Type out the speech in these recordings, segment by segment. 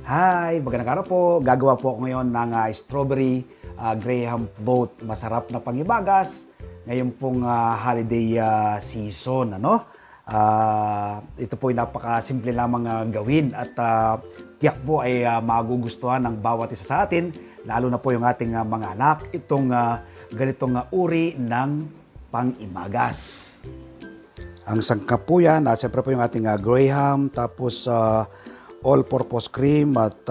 Hi, magandang araw po. Gagawa po ako ngayon ng strawberry Graham float. Masarap na pangibagas. Ngayon pong holiday season, ano? Ito po ay napaka-simple lamang gawin at tiyak po ay magugustuhan ng bawat isa sa atin, lalo na po yung ating mga anak, itong ganitong uri ng pangibagas. Ang sangkap po yan, siyempre po yung ating Graham, tapos all-purpose cream at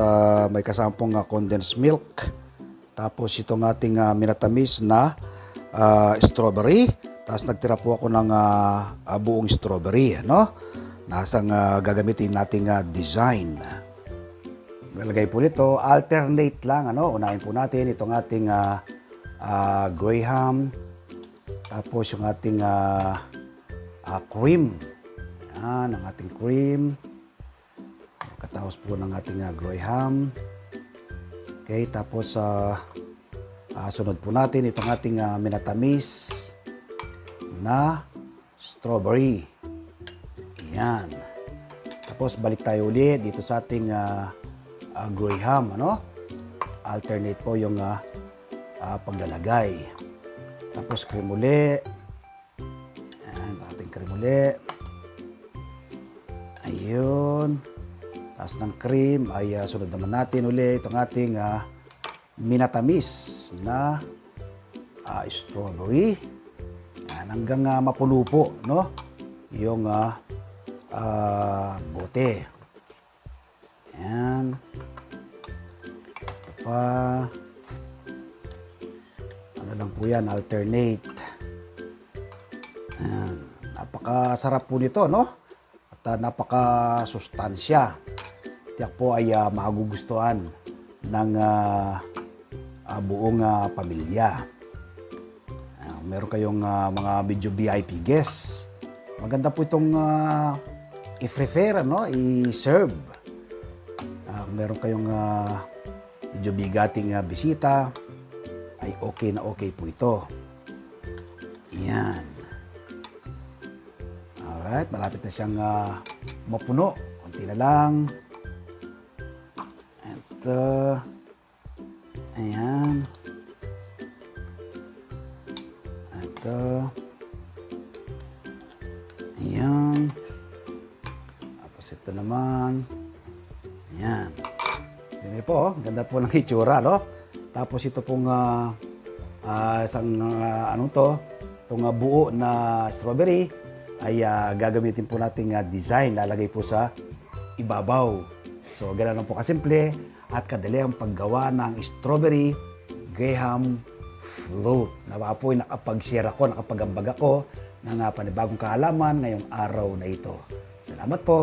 may kasama pong condensed milk. Tapos itong ating minatamis na strawberry. Tapos nagtira po ako ng buong strawberry. No? Nasang gagamitin nating design. Nalagay po nito, alternate lang. Ano? Unahin po natin itong ating Graham. Tapos yung ating cream. Yan, ang ating cream. Katapos po ng ating Graham. Okay, tapos sunod po natin itong ating minatamis na strawberry. Yan. Tapos balik tayo ulit dito sa ating Graham, ano? Alternate po yung paglalagay. Tapos cream uli. Yan, ating cream uli. Ayun. Tapos ng cream ay sunod naman natin ulit itong ating minatamis na strawberry. Yan, hanggang mapuno po, no? Yung bote. Yan. Ito pa. Ano lang po yan, alternate. Yan. Napakasarap po nito, no? At napakasustansya. Tiyak po ay magugustuhan ng buong pamilya. Meron kayong mga medyo VIP guests. Maganda po itong i-prefer, no? I-serve. Meron kayong medyo bigating bisita, ay okay na okay po ito. Yan. Alright, malapit na siyang mapuno. Konti na lang. Ayan. Ito. Ayan. Tapos ito naman. Ayan. Ganyan po, ganda po ng itsura, no? Tapos ito pong isang anong to, itong buo na strawberry ay gagamitin po nating design, lalagay po sa ibabaw. So, gano'n lang po kasimple at kadali ang paggawa ng strawberry Graham float. Nawa po ay nakapag-share ako, nakapag-ambag ako ng panibagong kaalaman ngayong araw na ito. Salamat po!